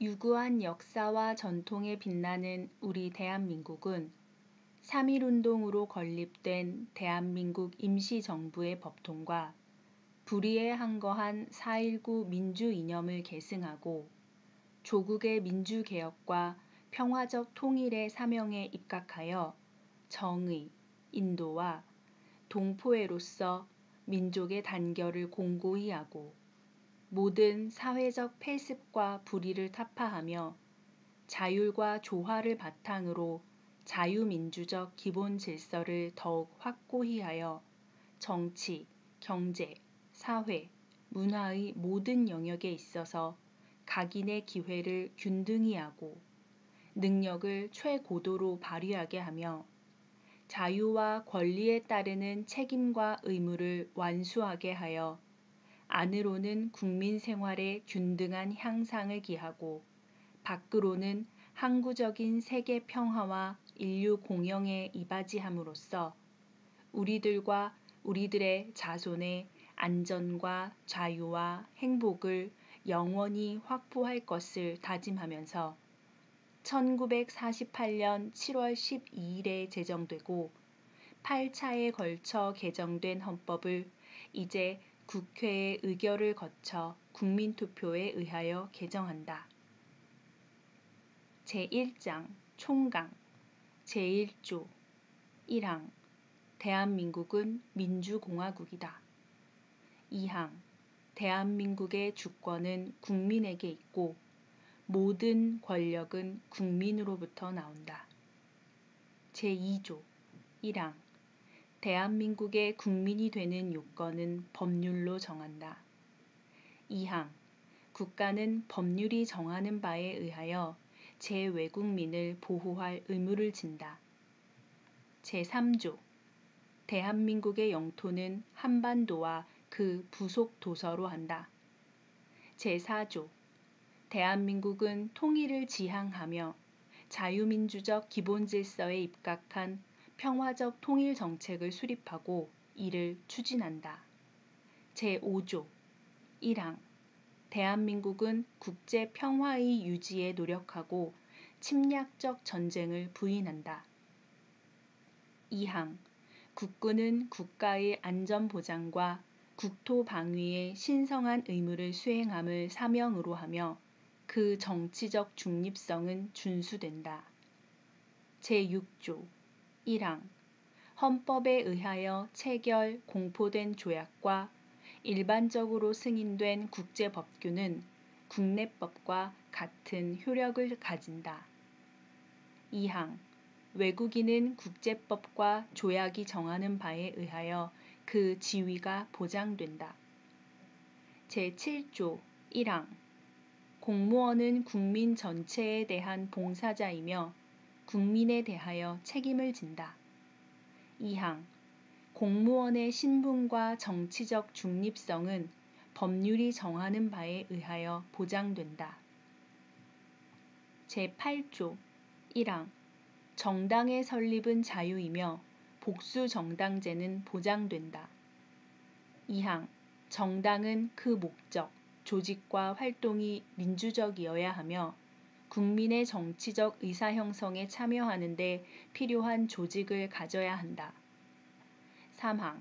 유구한 역사와 전통에 빛나는 우리 대한민국은 3.1운동으로 건립된 대한민국 임시정부의 법통과 불의에 항거한 4.19 민주이념을 계승하고 조국의 민주개혁과 평화적 통일의 사명에 입각하여 정의, 인도와 동포애로서 민족의 단결을 공고히 하고 모든 사회적 폐습과 불의를 타파하며 자율과 조화를 바탕으로 자유민주적 기본 질서를 더욱 확고히 하여 정치, 경제, 사회, 문화의 모든 영역에 있어서 각인의 기회를 균등히 하고 능력을 최고도로 발휘하게 하며 자유와 권리에 따르는 책임과 의무를 완수하게 하여 안으로는 국민 생활의 균등한 향상을 기하고 밖으로는 항구적인 세계 평화와 인류 공영에 이바지함으로써 우리들과 우리들의 자손의 안전과 자유와 행복을 영원히 확보할 것을 다짐하면서 1948년 7월 12일에 제정되고 8차에 걸쳐 개정된 헌법을 이제 국회의 의결을 거쳐 국민투표에 의하여 개정한다. 제1장 총강 제1조 1항 대한민국은 민주공화국이다. 2항 대한민국의 주권은 국민에게 있고 모든 권력은 국민으로부터 나온다. 제2조 1항 대한민국의 국민이 되는 요건은 법률로 정한다. 2항 국가는 법률이 정하는 바에 의하여 제외국민을 보호할 의무를 진다. 제3조 대한민국의 영토는 한반도와 그 부속 도서로 한다. 제4조 대한민국은 통일을 지향하며 자유민주적 기본질서에 입각한 평화적 통일 정책을 수립하고 이를 추진한다. 제5조 1항 대한민국은 국제 평화의 유지에 노력하고 침략적 전쟁을 부인한다. 2항 국군은 국가의 안전보장과 국토 방위의 신성한 의무를 수행함을 사명으로 하며 그 정치적 중립성은 준수된다. 제6조 1항 헌법에 의하여 체결, 공포된 조약과 일반적으로 승인된 국제법규는 국내법과 같은 효력을 가진다. 2항 외국인은 국제법과 조약이 정하는 바에 의하여 그 지위가 보장된다. 제7조 1항 공무원은 국민 전체에 대한 봉사자이며 국민에 대하여 책임을 진다. 2항 공무원의 신분과 정치적 중립성은 법률이 정하는 바에 의하여 보장된다. 제8조 1항 정당의 설립은 자유이며 복수정당제는 보장된다. 2항 정당은 그 목적, 조직과 활동이 민주적이어야 하며 국민의 정치적 의사형성에 참여하는 데 필요한 조직을 가져야 한다. 3항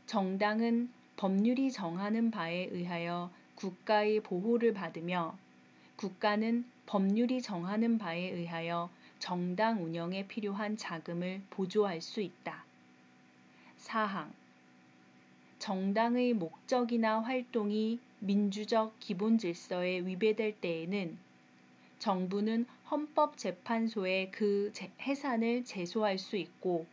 정당은 법률이 정하는 바에 의하여 국가의 보호를 받으며 국가는 법률이 정하는 바에 의하여 정당 운영에 필요한 자금을 보조할 수 있다. 4항 정당의 목적이나 활동이 민주적 기본질서에 위배될 때에는 정부는 헌법재판소에 그 해산을 제소할 수 있고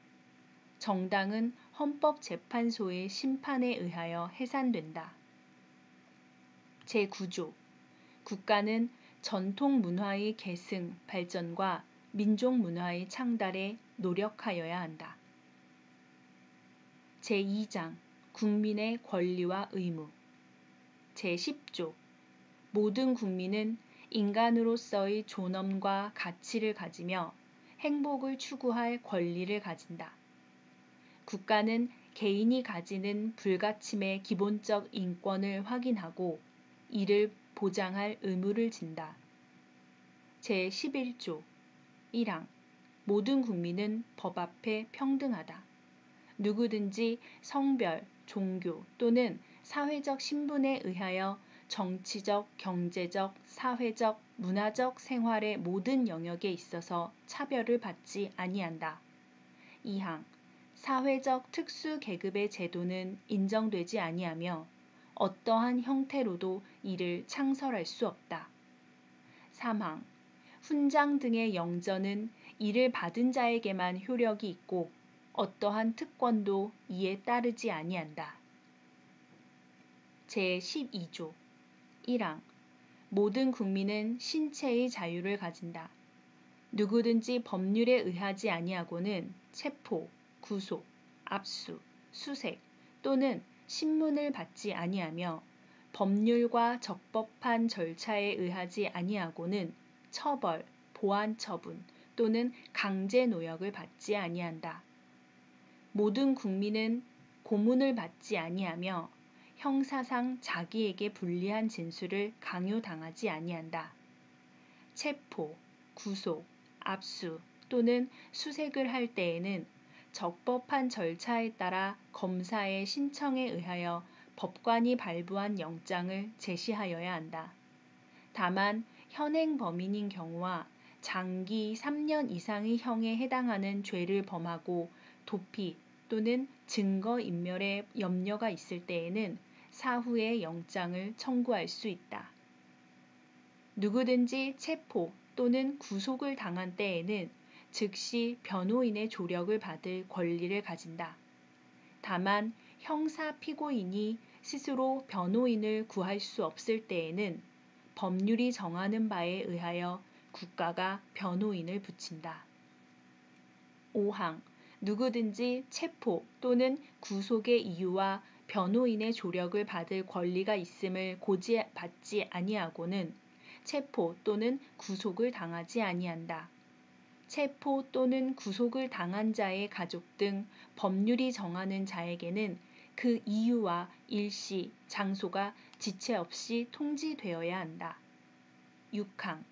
정당은 헌법재판소의 심판에 의하여 해산된다. 제9조 국가는 전통문화의 계승, 발전과 민족문화의 창달에 노력하여야 한다. 제2장 국민의 권리와 의무 제10조 모든 국민은 인간으로서의 존엄과 가치를 가지며 행복을 추구할 권리를 가진다. 국가는 개인이 가지는 불가침의 기본적 인권을 확인하고 이를 보장할 의무를 진다. 제11조 1항 모든 국민은 법 앞에 평등하다. 누구든지 성별, 종교 또는 사회적 신분에 의하여 정치적, 경제적, 사회적, 문화적 생활의 모든 영역에 있어서 차별을 받지 아니한다. 2항 사회적 특수 계급의 제도는 인정되지 아니하며 어떠한 형태로도 이를 창설할 수 없다. 3항 훈장 등의 영전은 이를 받은 자에게만 효력이 있고 어떠한 특권도 이에 따르지 아니한다. 제12조 1항 모든 국민은 신체의 자유를 가진다. 누구든지 법률에 의하지 아니하고는 체포, 구속, 압수, 수색 또는 신문을 받지 아니하며 법률과 적법한 절차에 의하지 아니하고는 처벌, 보안 처분 또는 강제 노역을 받지 아니한다. 모든 국민은 고문을 받지 아니하며 형사상 자기에게 불리한 진술을 강요당하지 아니한다. 체포, 구속, 압수 또는 수색을 할 때에는 적법한 절차에 따라 검사의 신청에 의하여 법관이 발부한 영장을 제시하여야 한다. 다만 현행 범인인 경우와 장기 3년 이상의 형에 해당하는 죄를 범하고 도피 또는 증거인멸의 염려가 있을 때에는 사후에 영장을 청구할 수 있다. 누구든지 체포 또는 구속을 당한 때에는 즉시 변호인의 조력을 받을 권리를 가진다. 다만 형사 피고인이 스스로 변호인을 구할 수 없을 때에는 법률이 정하는 바에 의하여 국가가 변호인을 붙인다. 5항 누구든지 체포 또는 구속의 이유와 변호인의 조력을 받을 권리가 있음을 고지받지 아니하고는 체포 또는 구속을 당하지 아니한다. 체포 또는 구속을 당한 자의 가족 등 법률이 정하는 자에게는 그 이유와 일시, 장소가 지체 없이 통지되어야 한다. 6항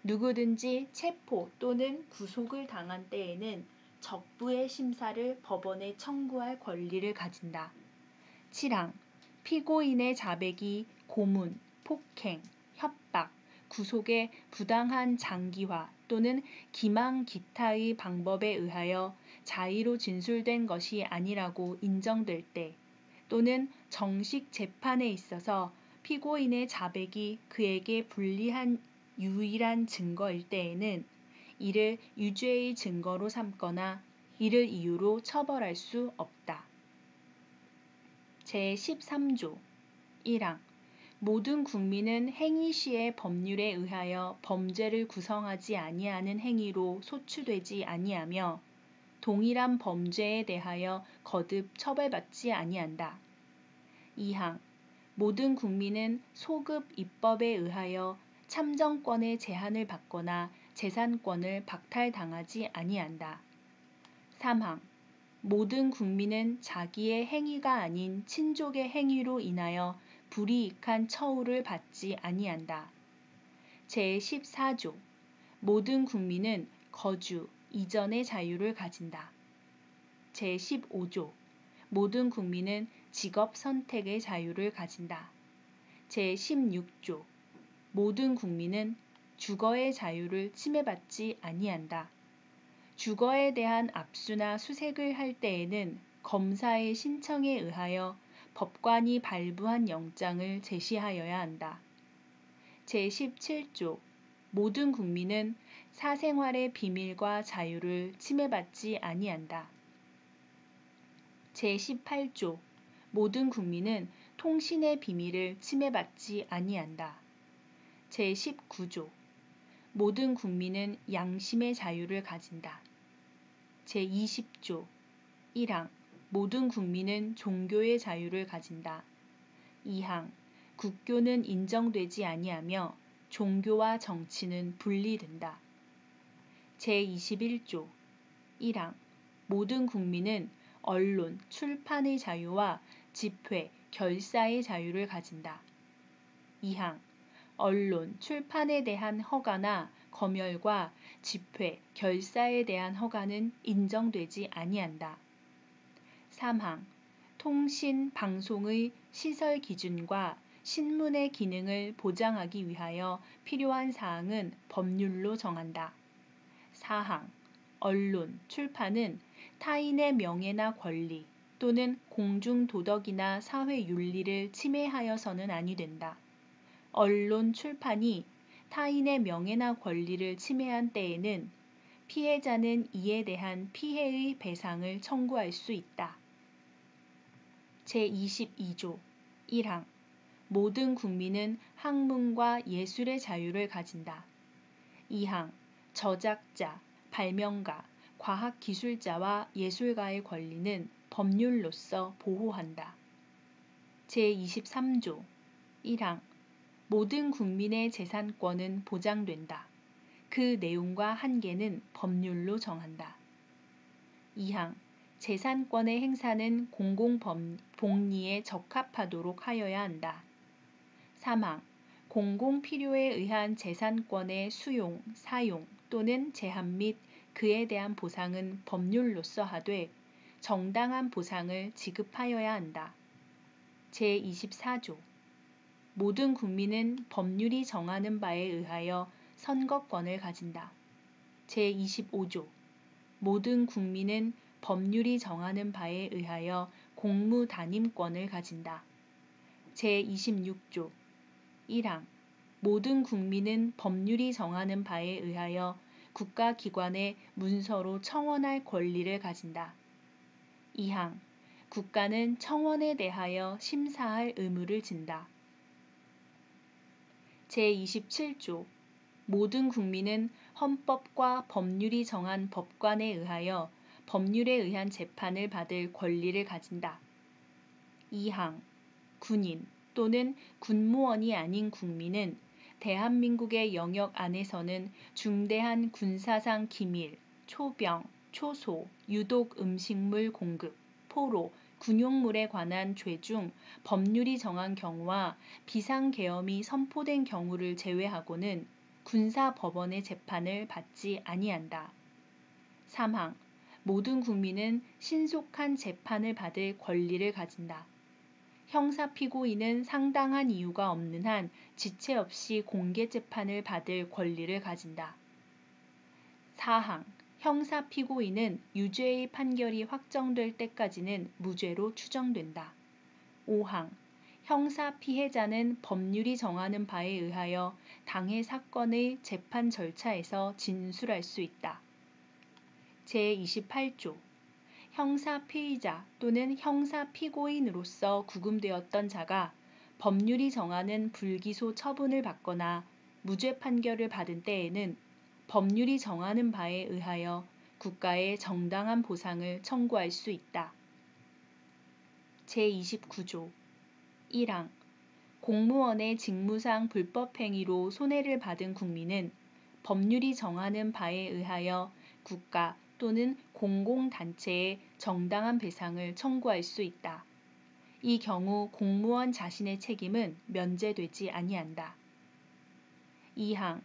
누구든지 체포 또는 구속을 당한 때에는 적부의 심사를 법원에 청구할 권리를 가진다. 7항 피고인의 자백이 고문, 폭행, 협박, 구속의 부당한 장기화 또는 기망 기타의 방법에 의하여 자의로 진술된 것이 아니라고 인정될 때 또는 정식 재판에 있어서 피고인의 자백이 그에게 불리한 유일한 증거일 때에는 이를 유죄의 증거로 삼거나 이를 이유로 처벌할 수 없다. 제13조 1항 모든 국민은 행위 시의 법률에 의하여 범죄를 구성하지 아니하는 행위로 소추되지 아니하며 동일한 범죄에 대하여 거듭 처벌받지 아니한다. 2항 모든 국민은 소급 입법에 의하여 참정권의 제한을 받거나 재산권을 박탈당하지 아니한다. 3항 모든 국민은 자기의 행위가 아닌 친족의 행위로 인하여 불이익한 처우를 받지 아니한다. 제14조 모든 국민은 거주, 이전의 자유를 가진다. 제15조 모든 국민은 직업 선택의 자유를 가진다. 제16조 모든 국민은 주거의 자유를 침해받지 아니한다. 주거에 대한 압수나 수색을 할 때에는 검사의 신청에 의하여 법관이 발부한 영장을 제시하여야 한다. 제17조 모든 국민은 사생활의 비밀과 자유를 침해받지 아니한다. 제18조 모든 국민은 통신의 비밀을 침해받지 아니한다. 제19조 모든 국민은 양심의 자유를 가진다. 제20조 1항 모든 국민은 종교의 자유를 가진다. 2항 국교는 인정되지 아니하며 종교와 정치는 분리된다. 제21조 1항 모든 국민은 언론, 출판의 자유와 집회, 결사의 자유를 가진다. 2항 언론, 출판에 대한 허가나 검열과 집회, 결사에 대한 허가는 인정되지 아니한다. 3항 통신, 방송의 시설 기준과 신문의 기능을 보장하기 위하여 필요한 사항은 법률로 정한다. 4항 언론, 출판은 타인의 명예나 권리 또는 공중도덕이나 사회윤리를 침해하여서는 아니 된다. 언론, 출판이 타인의 명예나 권리를 침해한 때에는 피해자는 이에 대한 피해의 배상을 청구할 수 있다. 제22조 1항 모든 국민은 학문과 예술의 자유를 가진다. 2항 저작자, 발명가, 과학기술자와 예술가의 권리는 법률로서 보호한다. 제23조 1항 모든 국민의 재산권은 보장된다. 그 내용과 한계는 법률로 정한다. 2항 재산권의 행사는 공공복리에 적합하도록 하여야 한다. 3항 공공필요에 의한 재산권의 수용, 사용 또는 제한 및 그에 대한 보상은 법률로서 하되 정당한 보상을 지급하여야 한다. 제24조 모든 국민은 법률이 정하는 바에 의하여 선거권을 가진다. 제25조 모든 국민은 법률이 정하는 바에 의하여 공무단임권을 가진다. 제26조 1항 모든 국민은 법률이 정하는 바에 의하여 국가기관에 문서로 청원할 권리를 가진다. 2항 국가는 청원에 대하여 심사할 의무를 진다. 제27조 모든 국민은 헌법과 법률이 정한 법관에 의하여 법률에 의한 재판을 받을 권리를 가진다. 2항 군인 또는 군무원이 아닌 국민은 대한민국의 영역 안에서는 중대한 군사상 기밀, 초병, 초소, 유독 음식물 공급, 포로, 군용물에 관한 죄 중 법률이 정한 경우와 비상계엄이 선포된 경우를 제외하고는 군사법원의 재판을 받지 아니한다. 3항 모든 국민은 신속한 재판을 받을 권리를 가진다. 형사피고인은 상당한 이유가 없는 한 지체 없이 공개재판을 받을 권리를 가진다. 4항 형사피고인은 유죄의 판결이 확정될 때까지는 무죄로 추정된다. 5항 형사피해자는 법률이 정하는 바에 의하여 당해 사건의 재판 절차에서 진술할 수 있다. 제28조 형사피의자 또는 형사피고인으로서 구금되었던 자가 법률이 정하는 불기소 처분을 받거나 무죄 판결을 받은 때에는 법률이 정하는 바에 의하여 국가에 정당한 보상을 청구할 수 있다. 제29조 1항 공무원의 직무상 불법행위로 손해를 받은 국민은 법률이 정하는 바에 의하여 국가 또는 공공단체에 정당한 배상을 청구할 수 있다. 이 경우 공무원 자신의 책임은 면제되지 아니한다. 2항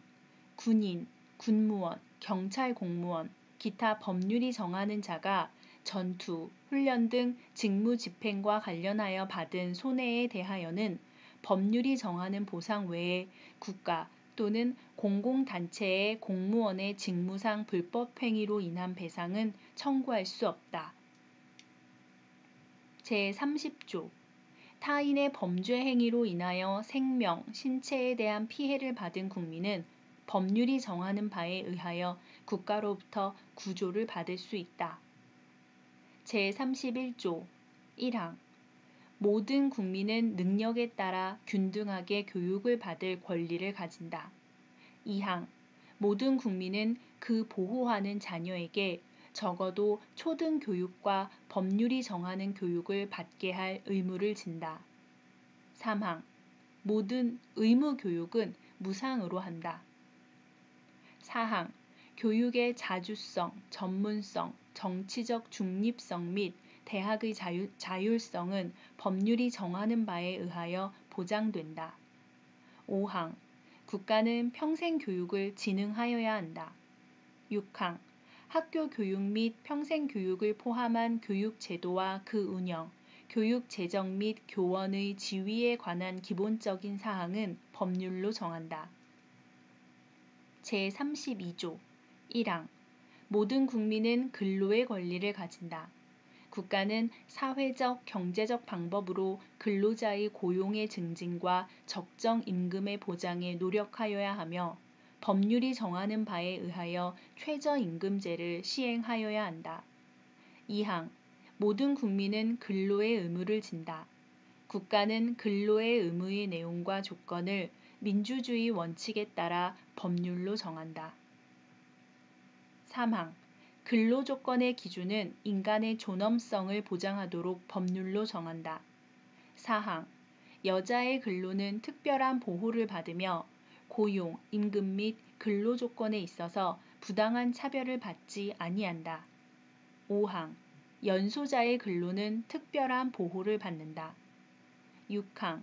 군인, 군무원, 경찰 공무원, 기타 법률이 정하는 자가 전투, 훈련 등 직무 집행과 관련하여 받은 손해에 대하여는 법률이 정하는 보상 외에 국가 또는 공공단체의 공무원의 직무상 불법행위로 인한 배상은 청구할 수 없다. 제30조 타인의 범죄 행위로 인하여 생명, 신체에 대한 피해를 받은 국민은 법률이 정하는 바에 의하여 국가로부터 구조를 받을 수 있다. 제31조 1항 모든 국민은 능력에 따라 균등하게 교육을 받을 권리를 가진다. 2항 모든 국민은 그 보호하는 자녀에게 적어도 초등교육과 법률이 정하는 교육을 받게 할 의무를 진다. 3항 모든 의무교육은 무상으로 한다. 4항 교육의 자주성, 전문성, 정치적 중립성 및 대학의 자율성은 법률이 정하는 바에 의하여 보장된다. 5항 국가는 평생 교육을 진흥하여야 한다. 6항 학교 교육 및 평생 교육을 포함한 교육 제도와 그 운영, 교육 재정 및 교원의 지위에 관한 기본적인 사항은 법률로 정한다. 제32조 1항 모든 국민은 근로의 권리를 가진다. 국가는 사회적, 경제적 방법으로 근로자의 고용의 증진과 적정 임금의 보장에 노력하여야 하며 법률이 정하는 바에 의하여 최저임금제를 시행하여야 한다. 2항 모든 국민은 근로의 의무를 진다. 국가는 근로의 의무의 내용과 조건을 민주주의 원칙에 따라 법률로 정한다. 3항 근로조건의 기준은 인간의 존엄성을 보장하도록 법률로 정한다. 4항 여자의 근로는 특별한 보호를 받으며 고용, 임금 및 근로조건에 있어서 부당한 차별을 받지 아니한다. 5항 연소자의 근로는 특별한 보호를 받는다. 6항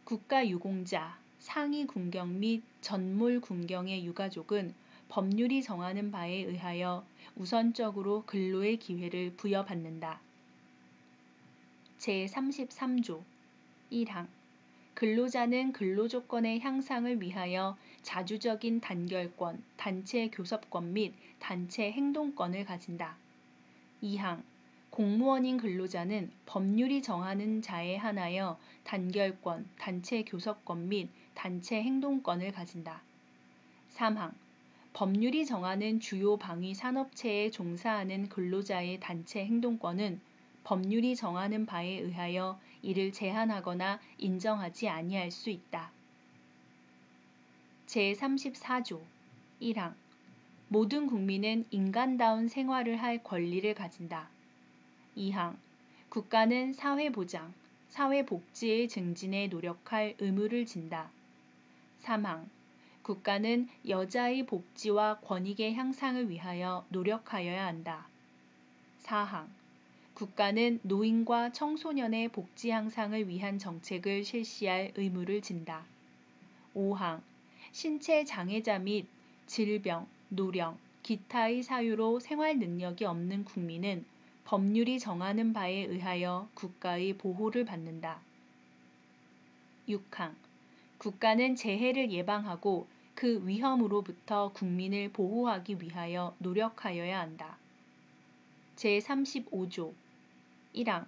국가유공자, 상위군경 및 전몰군경의 유가족은 법률이 정하는 바에 의하여 우선적으로 근로의 기회를 부여받는다. 제33조 1항 근로자는 근로조건의 향상을 위하여 자주적인 단결권, 단체 교섭권 및 단체 행동권을 가진다. 2항 공무원인 근로자는 법률이 정하는 자에 한하여 단결권, 단체 교섭권 및 단체 행동권을 가진다. 3항 법률이 정하는 주요 방위 산업체에 종사하는 근로자의 단체 행동권은 법률이 정하는 바에 의하여 이를 제한하거나 인정하지 아니할 수 있다. 제34조 1항 모든 국민은 인간다운 생활을 할 권리를 가진다. 2항 국가는 사회보장, 사회복지의 증진에 노력할 의무를 진다. 3항 국가는 여자의 복지와 권익의 향상을 위하여 노력하여야 한다. 4항 국가는 노인과 청소년의 복지 향상을 위한 정책을 실시할 의무를 진다. 5항 신체 장애자 및 질병, 노령, 기타의 사유로 생활 능력이 없는 국민은 법률이 정하는 바에 의하여 국가의 보호를 받는다. 6항 국가는 재해를 예방하고 그 위험으로부터 국민을 보호하기 위하여 노력하여야 한다. 제35조 1항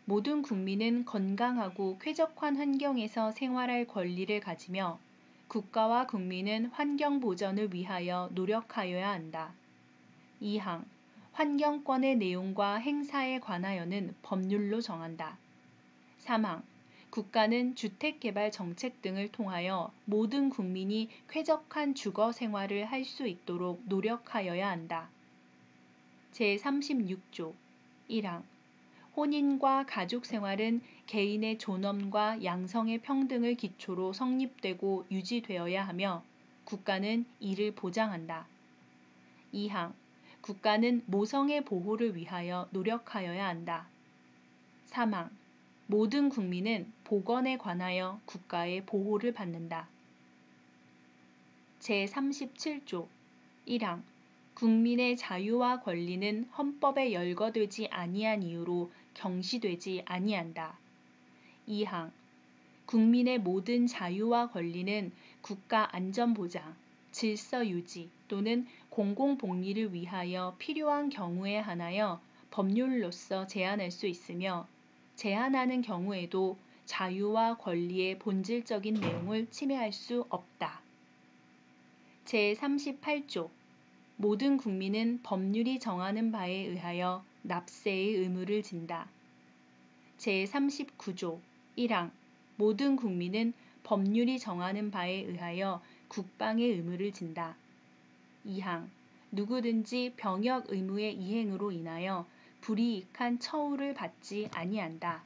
모든 국민은 건강하고 쾌적한 환경에서 생활할 권리를 가지며 국가와 국민은 환경 보전을 위하여 노력하여야 한다. 2항 환경권의 내용과 행사에 관하여는 법률로 정한다. 3항 국가는 주택개발 정책 등을 통하여 모든 국민이 쾌적한 주거 생활을 할 수 있도록 노력하여야 한다. 제36조 1항 혼인과 가족생활은 개인의 존엄과 양성의 평등을 기초로 성립되고 유지되어야 하며 국가는 이를 보장한다. 2항 국가는 모성의 보호를 위하여 노력하여야 한다. 3항 모든 국민은 보건에 관하여 국가의 보호를 받는다. 제37조 1항 국민의 자유와 권리는 헌법에 열거되지 아니한 이유로 경시되지 아니한다. 2항 국민의 모든 자유와 권리는 국가 안전보장, 질서 유지 또는 공공복리를 위하여 필요한 경우에 한하여 법률로서 제한할 수 있으며 제한하는 경우에도 자유와 권리의 본질적인 내용을 침해할 수 없다. 제38조 모든 국민은 법률이 정하는 바에 의하여 납세의 의무를 진다. 제39조 1항 모든 국민은 법률이 정하는 바에 의하여 국방의 의무를 진다. 2항 누구든지 병역 의무의 이행으로 인하여 불이익한 처우를 받지 아니한다.